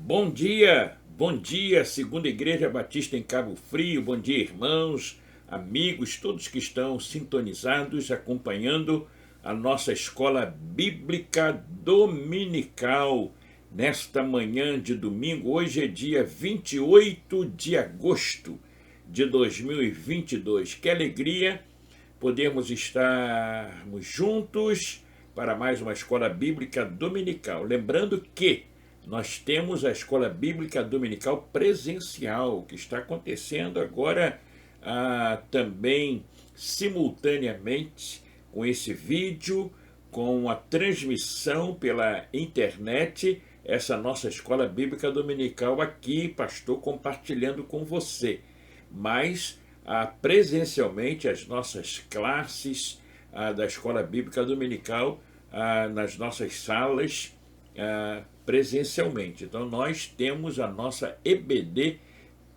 Bom dia, Segunda Igreja Batista em Cabo Frio, bom dia, irmãos, amigos, todos que estão sintonizados, acompanhando a nossa escola bíblica dominical, nesta manhã de domingo. Hoje é dia 28 de agosto de 2022. Que alegria podermos estarmos juntos para mais uma escola bíblica dominical. Lembrando que nós temos a escola bíblica dominical presencial, que está acontecendo agora também simultaneamente com esse vídeo, com a transmissão pela internet, essa nossa escola bíblica dominical aqui, pastor, compartilhando com você. Mas presencialmente as nossas classes da escola bíblica dominical nas nossas salas presencialmente. Então nós temos a nossa EBD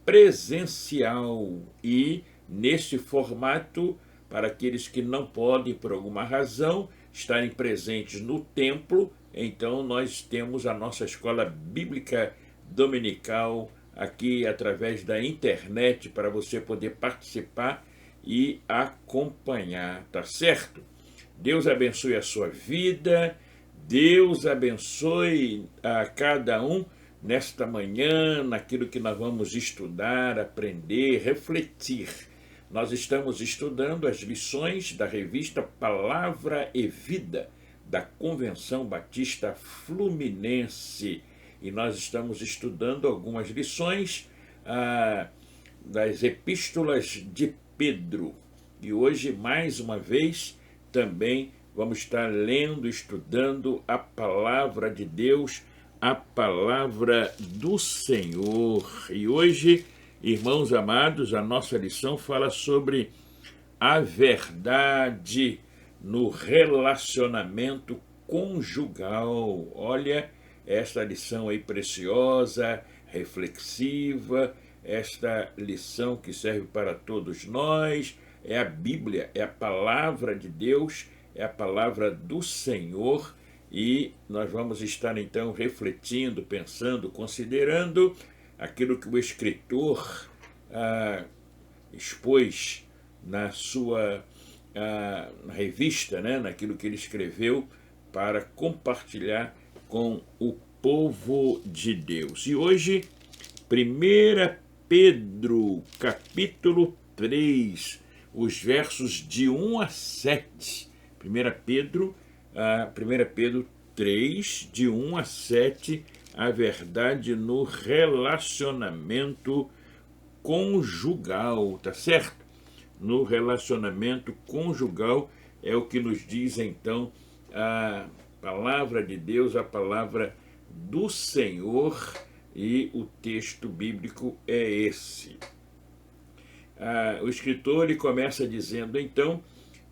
presencial e nesse formato para aqueles que não podem por alguma razão estarem presentes no templo. Então nós temos a nossa escola bíblica dominical aqui através da internet para você poder participar e acompanhar, tá certo? Deus abençoe a sua vida, Deus abençoe a cada um nesta manhã, naquilo que nós vamos estudar, aprender, refletir. Nós estamos estudando as lições da revista Palavra e Vida, da Convenção Batista Fluminense. E nós estamos estudando algumas lições das epístolas de Pedro. E hoje, mais uma vez, também vamos estar lendo, estudando a palavra de Deus, a palavra do Senhor. E hoje, irmãos amados, a nossa lição fala sobre a verdade no relacionamento conjugal. Olha, esta lição aí preciosa, reflexiva, esta lição que serve para todos nós, é a Bíblia, é a palavra de Deus, é a palavra do Senhor, e nós vamos estar então refletindo, pensando, considerando aquilo que o escritor expôs na sua revista, né, naquilo que ele escreveu para compartilhar com o povo de Deus. E hoje, 1 Pedro, capítulo 3, os versos de 1 a 7. 1 Pedro 3, de 1 a 7, a verdade no relacionamento conjugal, tá certo? No relacionamento conjugal é o que nos diz então a palavra de Deus, a palavra do Senhor, e o texto bíblico é esse. O escritor ele começa dizendo então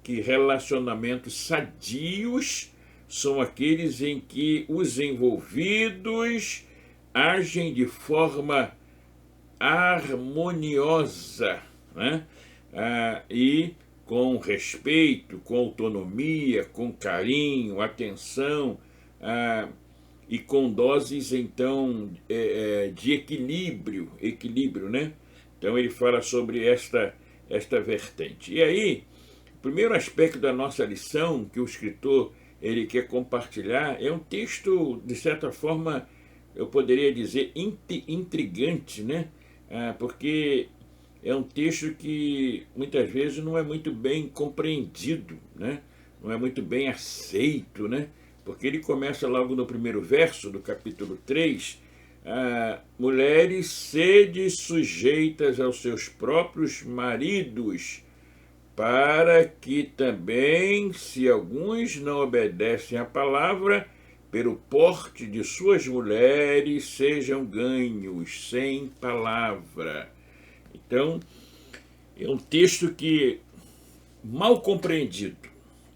que relacionamentos sadios são aqueles em que os envolvidos agem de forma harmoniosa, né? E com respeito, com autonomia, com carinho, atenção, e com doses então de equilíbrio, né? Então ele fala sobre esta vertente. E aí, o primeiro aspecto da nossa lição que o escritor ele quer compartilhar é um texto, de certa forma, eu poderia dizer intrigante, né? Porque é um texto que muitas vezes não é muito bem compreendido, né? Não é muito bem aceito, né? Porque ele começa logo no primeiro verso do capítulo 3, mulheres, sede sujeitas aos seus próprios maridos, para que também, se alguns não obedecem à palavra, pelo porte de suas mulheres sejam ganhos sem palavra. Então, é um texto que, mal compreendido,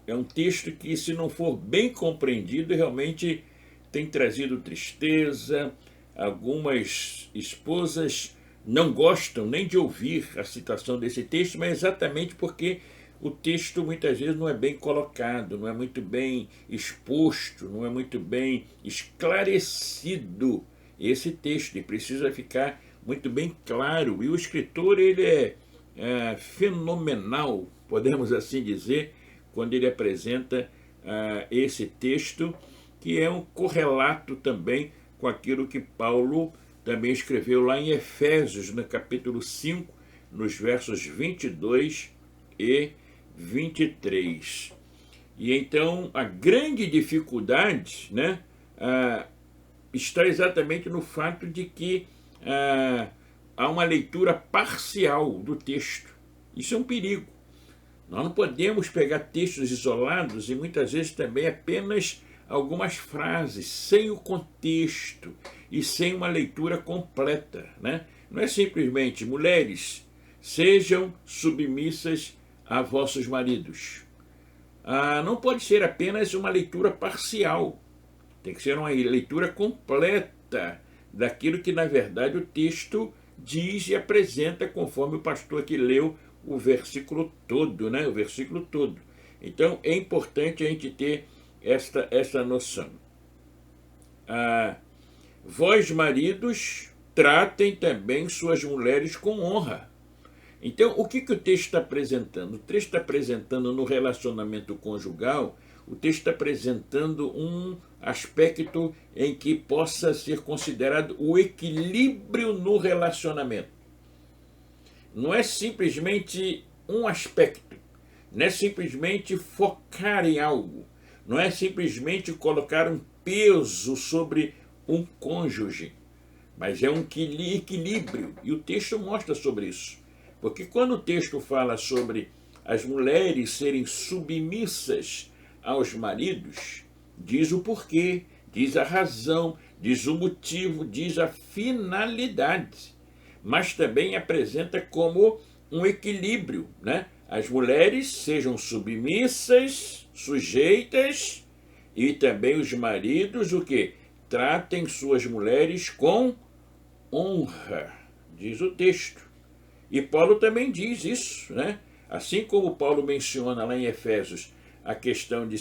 é um texto que, se não for bem compreendido, realmente tem trazido tristeza. Algumas esposas não gostam nem de ouvir a citação desse texto, mas exatamente porque o texto muitas vezes não é bem colocado, não é muito bem exposto, não é muito bem esclarecido esse texto, e precisa ficar muito bem claro. E o escritor ele é fenomenal, podemos assim dizer, quando ele apresenta esse texto, que é um correlato também com aquilo que Paulo também escreveu lá em Efésios, no capítulo 5, nos versos 22 e 23. E então a grande dificuldade, né, está exatamente no fato de que há uma leitura parcial do texto. Isso é um perigo. Nós não podemos pegar textos isolados e muitas vezes também apenas algumas frases, sem o contexto e sem uma leitura completa, né? Não é simplesmente: mulheres, sejam submissas a vossos maridos. Não pode ser apenas uma leitura parcial. Tem que ser uma leitura completa daquilo que, na verdade, o texto diz e apresenta, conforme o pastor aqui leu o versículo todo, né? O versículo todo. Então, é importante a gente ter esta noção. Vós, maridos, tratem também suas mulheres com honra. Então, o que o texto está apresentando? O texto está apresentando no relacionamento conjugal, o texto está apresentando um aspecto em que possa ser considerado o equilíbrio no relacionamento. Não é simplesmente um aspecto, não é simplesmente focar em algo, não é simplesmente colocar um peso sobre um cônjuge, mas é um equilíbrio, e o texto mostra sobre isso. Porque quando o texto fala sobre as mulheres serem submissas aos maridos, diz o porquê, diz a razão, diz o motivo, diz a finalidade, mas também apresenta como um equilíbrio, né? As mulheres sejam submissas, sujeitas, e também os maridos, o quê? Tratem suas mulheres com honra, diz o texto. E Paulo também diz isso, né? Assim como Paulo menciona lá em Efésios a questão de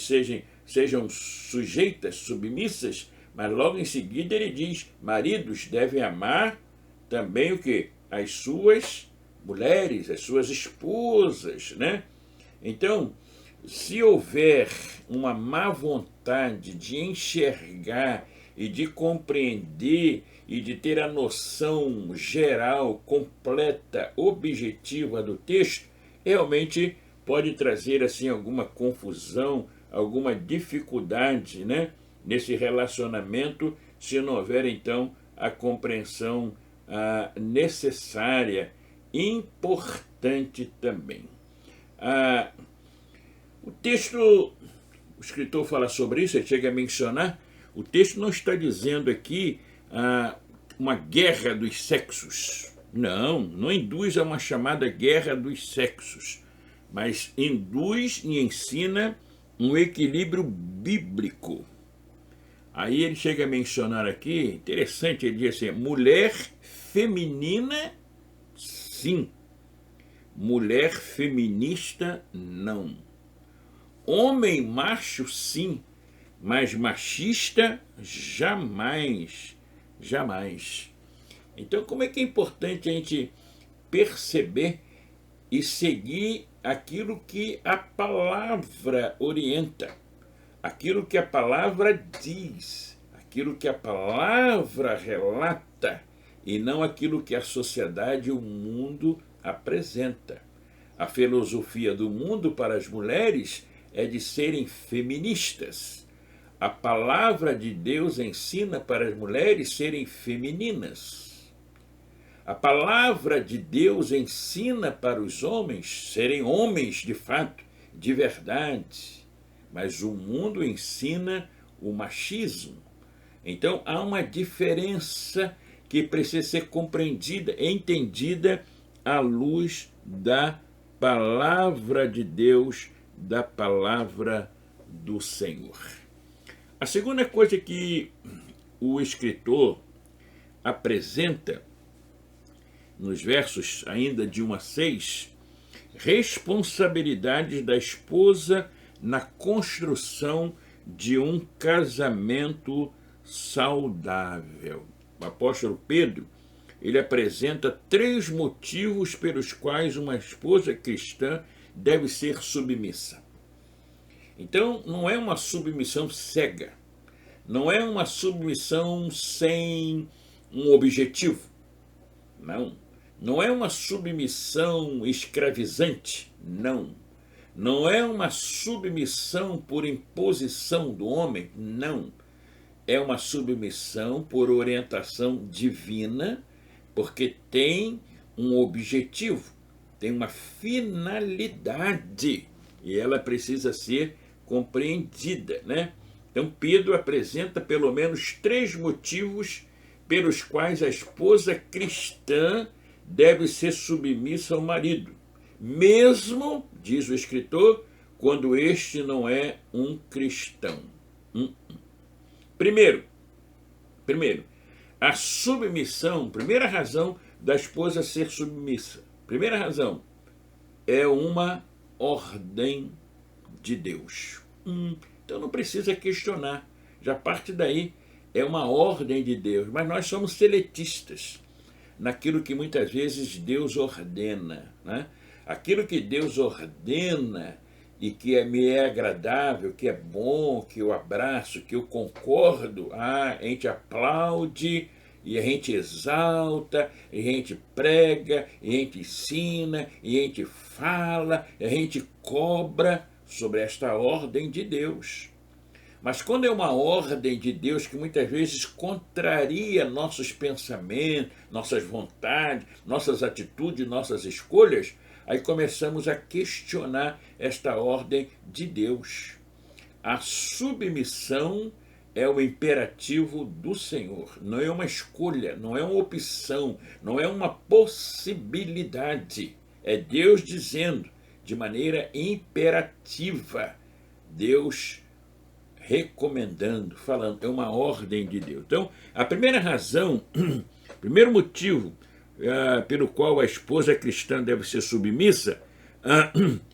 sejam sujeitas, submissas, mas logo em seguida ele diz: maridos devem amar também o quê? As suas mulheres, as suas esposas, né? Então, se houver uma má vontade de enxergar e de compreender e de ter a noção geral, completa, objetiva do texto, realmente pode trazer assim alguma confusão, alguma dificuldade, né, nesse relacionamento, se não houver então a compreensão necessária, importante também. O texto, o escritor fala sobre isso, ele chega a mencionar, o texto não está dizendo aqui uma guerra dos sexos. Não induz a uma chamada guerra dos sexos, mas induz e ensina um equilíbrio bíblico. Aí ele chega a mencionar aqui, interessante, ele diz assim: mulher feminina, sim. Mulher feminista, não. Homem macho, sim. Mas machista, jamais. Jamais. Então, como é que é importante a gente perceber e seguir aquilo que a palavra orienta, aquilo que a palavra diz, aquilo que a palavra relata, e não aquilo que a sociedade e o mundo apresenta. A filosofia do mundo para as mulheres é de serem feministas. A palavra de Deus ensina para as mulheres serem femininas. A palavra de Deus ensina para os homens serem homens de fato, de verdade. Mas o mundo ensina o machismo. Então há uma diferença que precisa ser compreendida, entendida à luz da palavra de Deus, da palavra do Senhor. A segunda coisa que o escritor apresenta nos versos ainda de 1 a 6, responsabilidades da esposa na construção de um casamento saudável. o apóstolo Pedro, ele apresenta 3 motivos pelos quais uma esposa cristã deve ser submissa. Então, não é uma submissão cega, não é uma submissão sem um objetivo, não. Não é uma submissão escravizante, não. Não é uma submissão por imposição do homem, não. É uma submissão por orientação divina, porque tem um objetivo, tem uma finalidade, e ela precisa ser compreendida, né? Então Pedro apresenta pelo menos 3 motivos pelos quais a esposa cristã deve ser submissa ao marido, mesmo, diz o escritor, quando este não é um cristão. Primeiro, a submissão, primeira razão da esposa ser submissa, primeira razão, é uma ordem de Deus. Então não precisa questionar, já parte daí, é uma ordem de Deus, mas nós somos seletistas naquilo que muitas vezes Deus ordena, né? Aquilo que Deus ordena e que me é agradável, que é bom, que eu abraço, que eu concordo, a gente aplaude, e a gente exalta, e a gente prega, e a gente ensina, e a gente fala, e a gente cobra sobre esta ordem de Deus. Mas quando é uma ordem de Deus que muitas vezes contraria nossos pensamentos, nossas vontades, nossas atitudes, nossas escolhas, aí começamos a questionar esta ordem de Deus. A submissão é o imperativo do Senhor, não é uma escolha, não é uma opção, não é uma possibilidade. É Deus dizendo de maneira imperativa, Deus recomendando, falando, é uma ordem de Deus. Então, a primeira razão, primeiro motivo pelo qual a esposa cristã deve ser submissa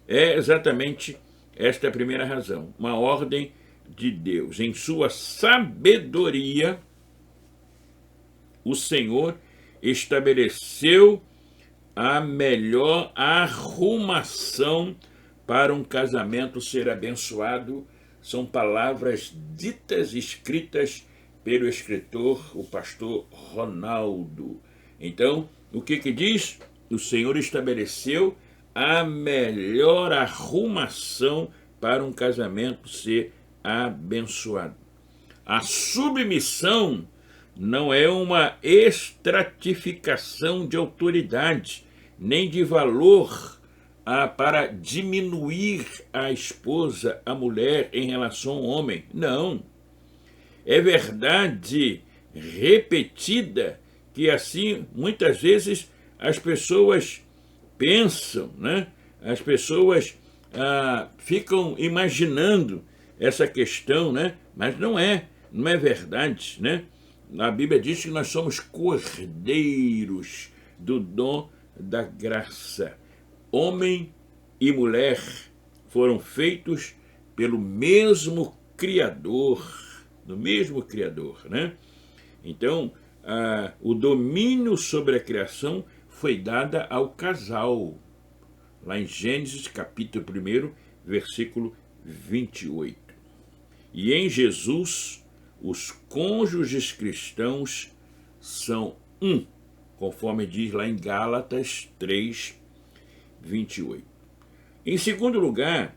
é exatamente esta primeira razão, uma ordem de Deus. Em sua sabedoria, o Senhor estabeleceu a melhor arrumação para um casamento ser abençoado. São palavras ditas e escritas pelo escritor, o pastor Ronaldo. Então, o que diz? O Senhor estabeleceu a melhor arrumação para um casamento ser abençoado. A submissão não é uma estratificação de autoridade, nem de valor para diminuir a esposa, a mulher, em relação ao homem. Não. É verdade repetida que assim, muitas vezes, as pessoas pensam, né? As pessoas ficam imaginando essa questão, né? Mas não é verdade, né? A Bíblia diz que nós somos cordeiros do dom da graça. Homem e mulher foram feitos pelo mesmo Criador, né? Então, o domínio sobre a criação foi dado ao casal, lá em Gênesis capítulo 1, versículo 28. E em Jesus, os cônjuges cristãos são um, conforme diz lá em Gálatas 3, 28. Em segundo lugar,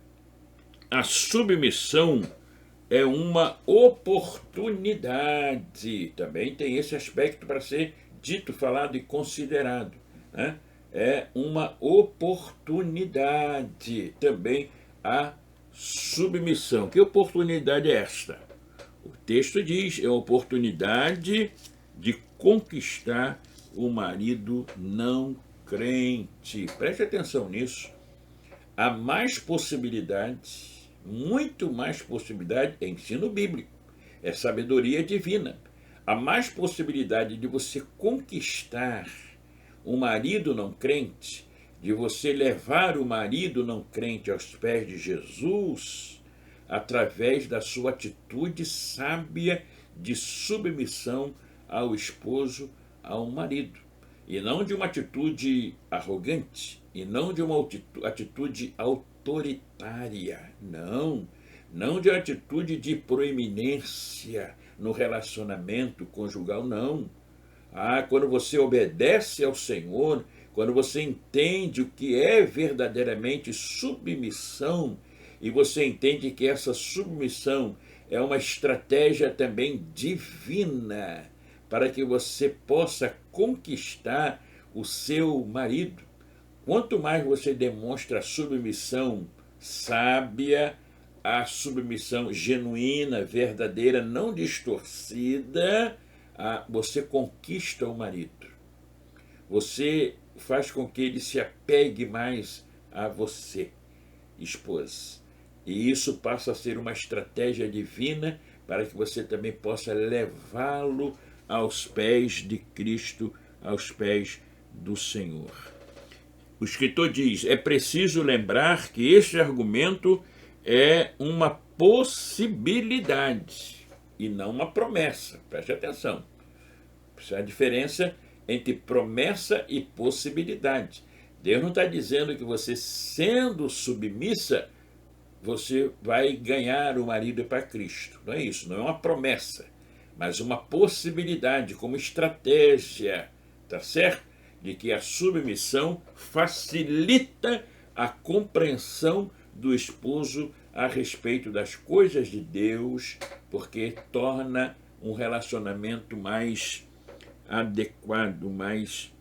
a submissão é uma oportunidade. Também tem esse aspecto para ser dito, falado e considerado, né? É uma oportunidade também a submissão. Que oportunidade é esta? O texto diz, é a oportunidade de conquistar o marido não crente. Preste atenção nisso. Há mais possibilidades, muito mais possibilidade, é ensino bíblico, é sabedoria divina. Há mais possibilidade de você conquistar um marido não crente, de você levar o marido não crente aos pés de Jesus, através da sua atitude sábia de submissão ao esposo, ao marido. E não de uma atitude arrogante, e não de uma atitude autoritária, não. Não de uma atitude de proeminência no relacionamento conjugal, não. Quando você obedece ao Senhor, quando você entende o que é verdadeiramente submissão, e você entende que essa submissão é uma estratégia também divina para que você possa conquistar o seu marido. Quanto mais você demonstra a submissão sábia, a submissão genuína, verdadeira, não distorcida, você conquista o marido. Você faz com que ele se apegue mais a você, esposa. E isso passa a ser uma estratégia divina para que você também possa levá-lo aos pés de Cristo, aos pés do Senhor. O escritor diz: é preciso lembrar que este argumento é uma possibilidade e não uma promessa. Preste atenção. Essa é a diferença entre promessa e possibilidade. Deus não está dizendo que você, sendo submissa, você vai ganhar o marido para Cristo. Não é isso, não é uma promessa, mas uma possibilidade como estratégia, tá certo? De que a submissão facilita a compreensão do esposo a respeito das coisas de Deus, porque torna um relacionamento mais adequado, mais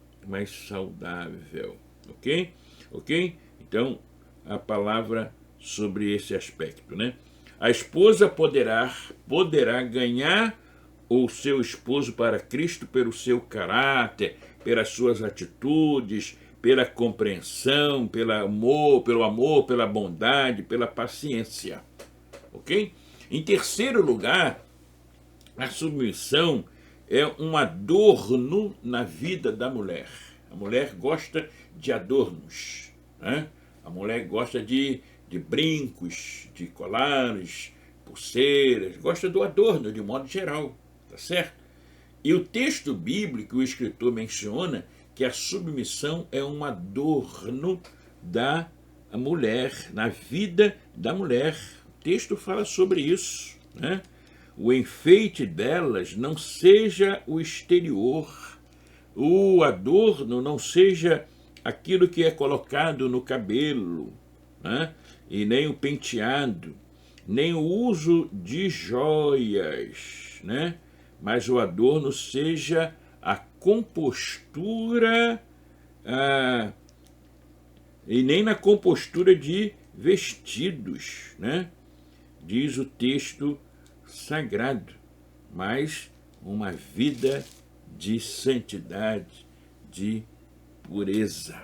saudável, ok? Ok? Então, a palavra sobre esse aspecto, né? A esposa poderá ganhar o seu esposo para Cristo pelo seu caráter, pelas suas atitudes, pela compreensão, pelo amor, pela bondade, pela paciência, ok? Em terceiro lugar, a submissão é um adorno na vida da mulher. A mulher gosta de adornos, né? A mulher gosta de brincos, de colares, pulseiras, gosta do adorno de modo geral, tá certo? E o texto bíblico, o escritor menciona que a submissão é um adorno da mulher, na vida da mulher. O texto fala sobre isso, né? O enfeite delas não seja o exterior, o adorno não seja aquilo que é colocado no cabelo, né? E nem o penteado, nem o uso de joias, né? Mas o adorno seja a compostura, e nem na compostura de vestidos, né? Diz o texto sagrado, mas uma vida de santidade, de pureza.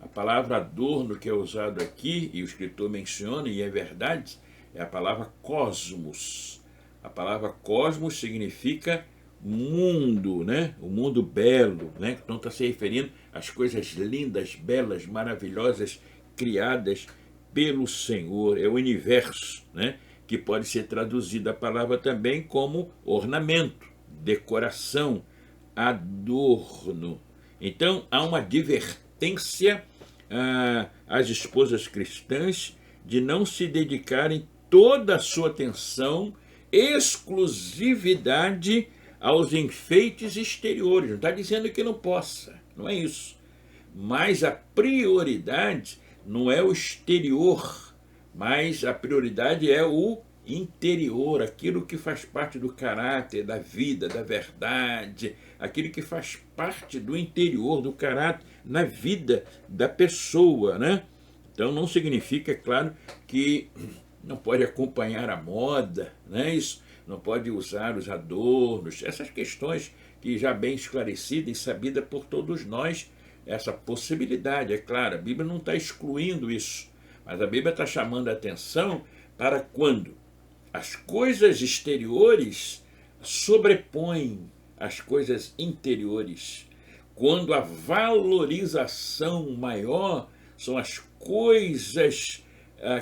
A palavra adorno que é usado aqui, e o escritor menciona, e é verdade, é a palavra cosmos. A palavra cosmos significa mundo, né? O mundo belo, né? Então está se referindo às coisas lindas, belas, maravilhosas, criadas pelo Senhor. É o universo, né? Que pode ser traduzida a palavra também como ornamento, decoração, adorno. Então há uma advertência às esposas cristãs de não se dedicarem toda a sua atenção, exclusividade aos enfeites exteriores. Não está dizendo que não possa, não é isso. Mas a prioridade não é o exterior, mas a prioridade é o interior, aquilo que faz parte do caráter, da vida, da verdade, aquilo que faz parte do interior, do caráter, na vida da pessoa, né? Então não significa, é claro, que não pode acompanhar a moda, né? Isso, não pode usar os adornos, essas questões que já bem esclarecida e sabida por todos nós, essa possibilidade, é claro, a Bíblia não está excluindo isso, mas a Bíblia está chamando a atenção para quando as coisas exteriores sobrepõem as coisas interiores, quando a valorização maior são as coisas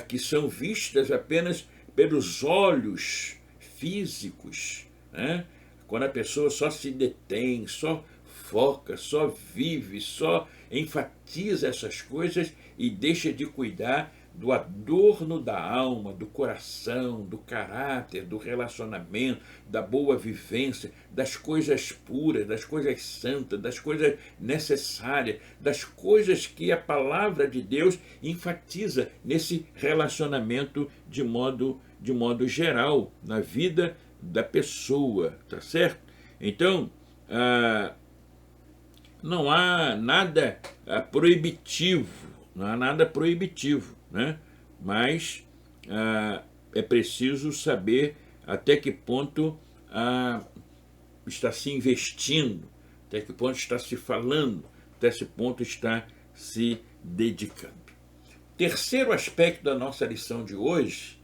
que são vistas apenas pelos olhos físicos, né? quando a pessoa só se detém, só foca, só vive, só enfatiza essas coisas e deixa de cuidar do adorno da alma, do coração, do caráter, do relacionamento, da boa vivência, das coisas puras, das coisas santas, das coisas necessárias, das coisas que a palavra de Deus enfatiza nesse relacionamento de modo geral, na vida da pessoa, tá certo? Então, não há nada proibitivo, né? Mas é preciso saber até que ponto está se investindo, até que ponto está se falando, até que ponto está se dedicando. Terceiro aspecto da nossa lição de hoje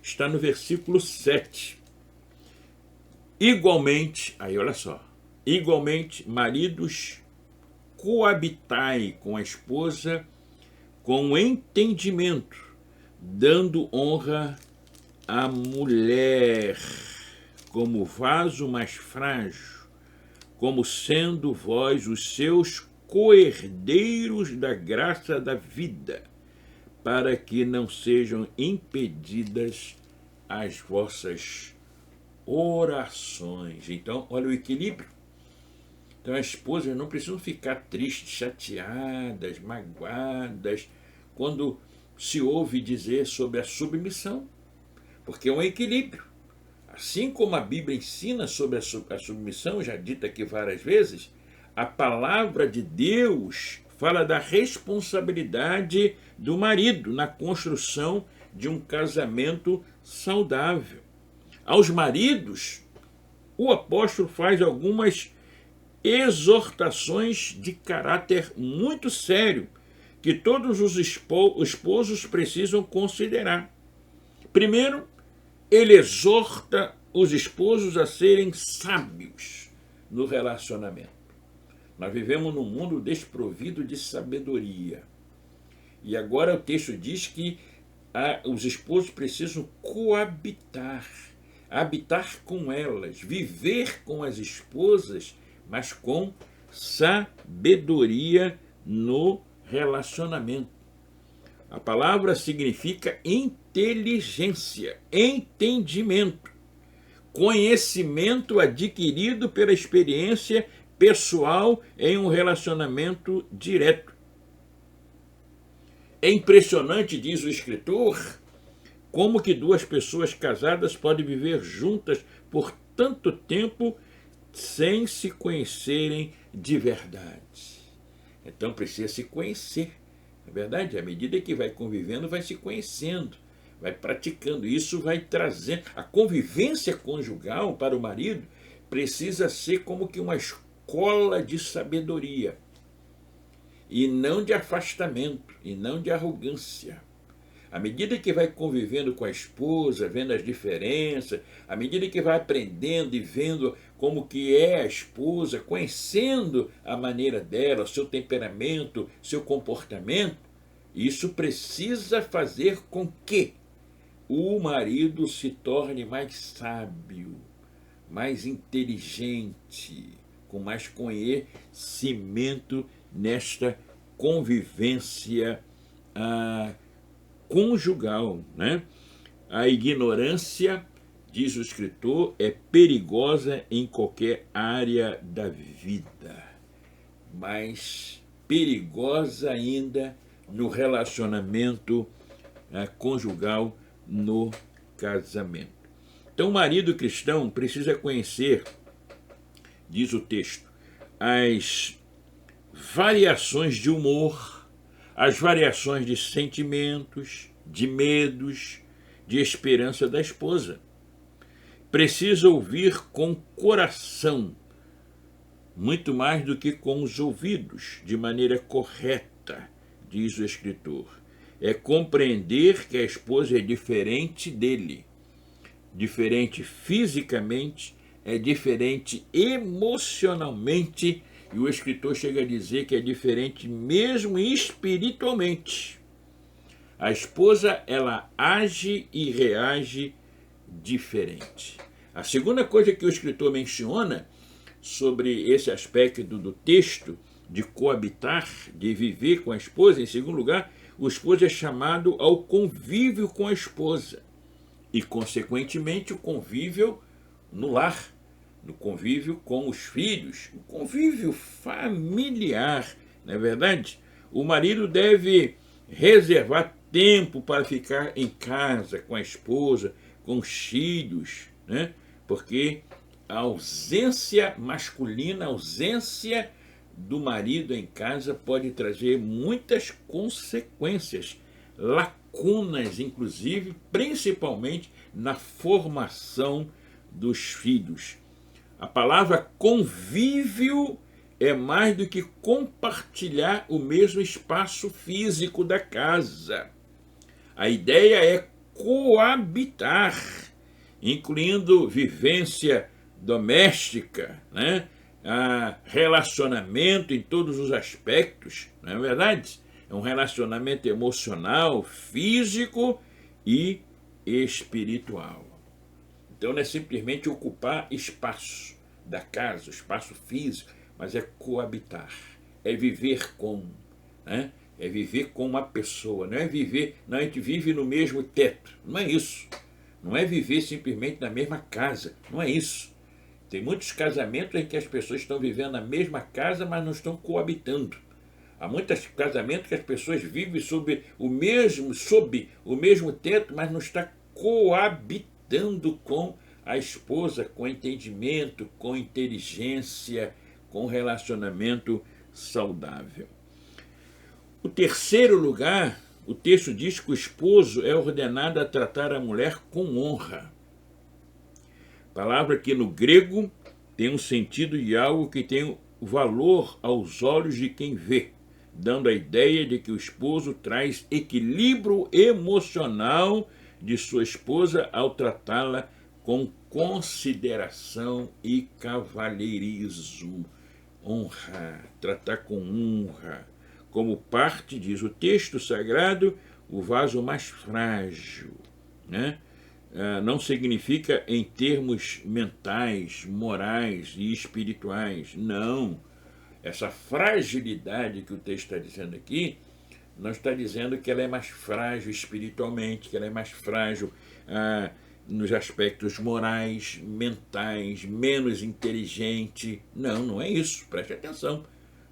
está no versículo 7. Igualmente, aí olha só, igualmente, maridos, coabitai com a esposa com entendimento, dando honra à mulher como vaso mais frágil, como sendo vós os seus coherdeiros da graça da vida, para que não sejam impedidas as vossas orações. Então, olha o equilíbrio. Então, as esposas não precisam ficar tristes, chateadas, magoadas, quando se ouve dizer sobre a submissão, porque é um equilíbrio. Assim como a Bíblia ensina sobre a submissão, já dita aqui várias vezes, a palavra de Deus fala da responsabilidade do marido na construção de um casamento saudável. Aos maridos, o apóstolo faz algumas exortações de caráter muito sério que todos os esposos precisam considerar. Primeiro, ele exorta os esposos a serem sábios no relacionamento. Nós vivemos num mundo desprovido de sabedoria. E agora o texto diz que os esposos precisam coabitar, habitar com elas, viver com as esposas, mas com sabedoria no relacionamento. A palavra significa inteligência, entendimento, conhecimento adquirido pela experiência pessoal em um relacionamento direto. É impressionante, diz o escritor, como que duas pessoas casadas podem viver juntas por tanto tempo sem se conhecerem de verdade. Então precisa se conhecer. Na verdade, à medida que vai convivendo, vai se conhecendo, vai praticando. Isso vai trazendo. A convivência conjugal para o marido precisa ser como que uma escola de sabedoria. E não de afastamento, e não de arrogância. À medida que vai convivendo com a esposa, vendo as diferenças, à medida que vai aprendendo e vendo como que é a esposa, conhecendo a maneira dela, o seu temperamento, seu comportamento, isso precisa fazer com que o marido se torne mais sábio, mais inteligente, com mais conhecimento nesta convivência conjugal, né? A ignorância, diz o escritor, é perigosa em qualquer área da vida, mas perigosa ainda no relacionamento conjugal, no casamento. Então, o marido cristão precisa conhecer, diz o texto, as variações de humor, as variações de sentimentos, de medos, de esperança da esposa. Precisa ouvir com o coração, muito mais do que com os ouvidos, de maneira correta, diz o escritor. É compreender que a esposa é diferente dele, diferente fisicamente, é diferente emocionalmente, e o escritor chega a dizer que é diferente mesmo espiritualmente. A esposa, ela age e reage diferente. A segunda coisa que o escritor menciona sobre esse aspecto do texto, de coabitar, de viver com a esposa, em segundo lugar, o esposo é chamado ao convívio com a esposa e, consequentemente, o convívio no lar, no convívio com os filhos, o convívio familiar, não é verdade? O marido deve reservar tempo para ficar em casa com a esposa, com os filhos, né? Porque a ausência masculina, a ausência do marido em casa pode trazer muitas consequências, lacunas, inclusive, principalmente na formação dos filhos. A palavra convívio é mais do que compartilhar o mesmo espaço físico da casa. A ideia é coabitar, incluindo vivência doméstica, né? Relacionamento em todos os aspectos, não é verdade? É um relacionamento emocional, físico e espiritual. Então não é simplesmente ocupar espaço da casa, espaço físico, mas é coabitar, é viver com, né? É viver com uma pessoa, não é viver, não, a gente vive no mesmo teto, não é isso. Não é viver simplesmente na mesma casa, não é isso. Tem muitos casamentos em que as pessoas estão vivendo na mesma casa, mas não estão coabitando. Há muitos casamentos que as pessoas vivem sob o mesmo teto, mas não está coabitando com a esposa, com entendimento, com inteligência, com relacionamento saudável. O terceiro lugar, o texto diz que o esposo é ordenado a tratar a mulher com honra. Palavra que no grego tem um sentido de algo que tem valor aos olhos de quem vê, dando a ideia de que o esposo traz equilíbrio emocional de sua esposa ao tratá-la com consideração e cavalheirismo. Honra, tratar com honra, como parte, diz o texto sagrado, o vaso mais frágil, né? Não significa em termos mentais, morais e espirituais. Não. Essa fragilidade que o texto está dizendo aqui, não está dizendo que ela é mais frágil espiritualmente, que ela é mais frágil nos aspectos morais, mentais, menos inteligente. Não, não é isso. Preste atenção.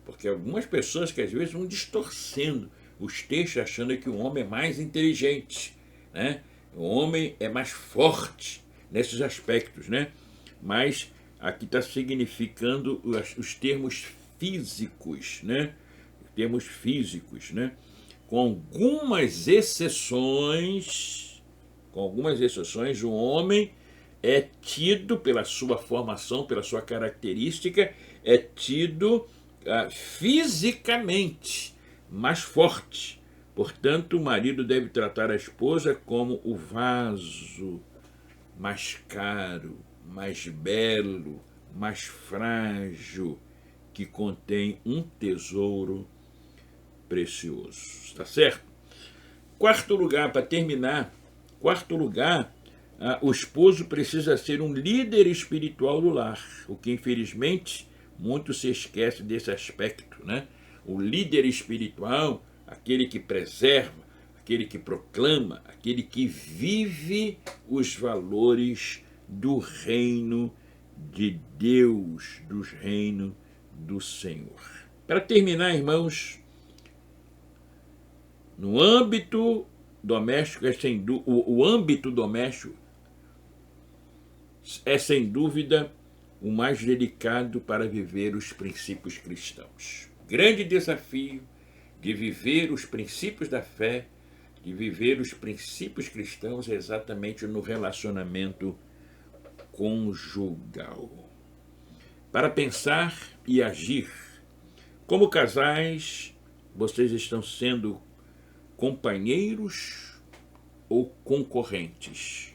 Porque algumas pessoas que às vezes vão distorcendo os textos achando que o homem é mais inteligente, né? O homem é mais forte nesses aspectos, né? Mas aqui está significando os termos físicos, né? Os termos físicos, né? Com algumas exceções, o homem é tido pela sua formação, pela sua característica, é tido fisicamente mais forte. Portanto, o marido deve tratar a esposa como o vaso mais caro, mais belo, mais frágil, que contém um tesouro precioso. Está certo? Quarto lugar, para terminar, o esposo precisa ser um líder espiritual do lar, o que infelizmente muito se esquece desse aspecto, né? O líder espiritual, aquele que preserva, aquele que proclama, aquele que vive os valores do reino de Deus, do reino do Senhor. Para terminar, irmãos, no âmbito doméstico, o âmbito doméstico é sem dúvida o mais delicado para viver os princípios cristãos. Grande desafio de viver os princípios da fé, de viver os princípios cristãos exatamente no relacionamento conjugal. Para pensar e agir, como casais, vocês estão sendo companheiros ou concorrentes?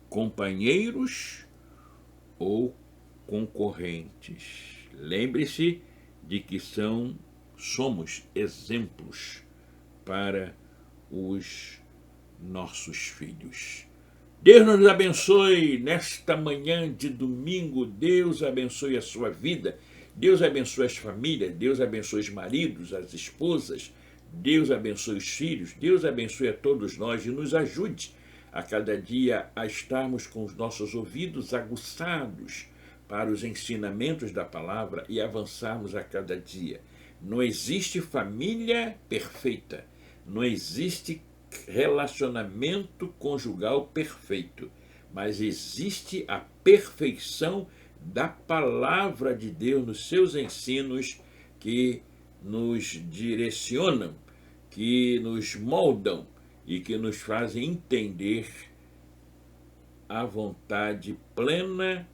Companheiros ou concorrentes? Lembre-se de que somos exemplos para os nossos filhos. Deus nos abençoe nesta manhã de domingo. Deus abençoe a sua vida. Deus abençoe as famílias. Deus abençoe os maridos, as esposas. Deus abençoe os filhos. Deus abençoe a todos nós e nos ajude a cada dia a estarmos com os nossos ouvidos aguçados para os ensinamentos da palavra e avançarmos a cada dia. Não existe família perfeita. Não existe relacionamento conjugal perfeito, mas existe a perfeição da palavra de Deus nos seus ensinos que nos direcionam, que nos moldam e que nos fazem entender a vontade plena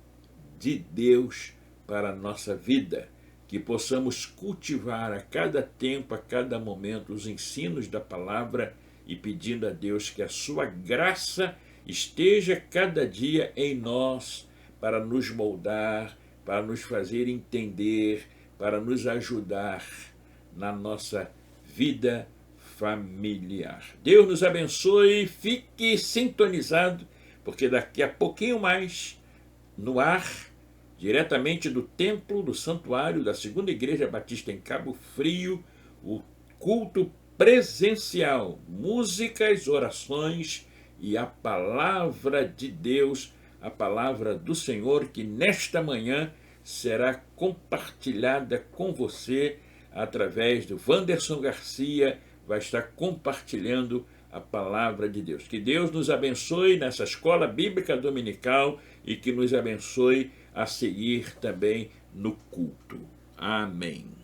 de Deus para a nossa vida. Que possamos cultivar a cada tempo, a cada momento, os ensinos da palavra e pedindo a Deus que a sua graça esteja cada dia em nós para nos moldar, para nos fazer entender, para nos ajudar na nossa vida familiar. Deus nos abençoe, fique sintonizado, porque daqui a pouquinho mais, no ar, diretamente do templo, do santuário da Segunda Igreja Batista em Cabo Frio, o culto presencial, músicas, orações e a palavra de Deus, a palavra do Senhor, que nesta manhã será compartilhada com você através do Wanderson Garcia, vai estar compartilhando a palavra de Deus. Que Deus nos abençoe nessa escola bíblica dominical e que nos abençoe a seguir também no culto. Amém.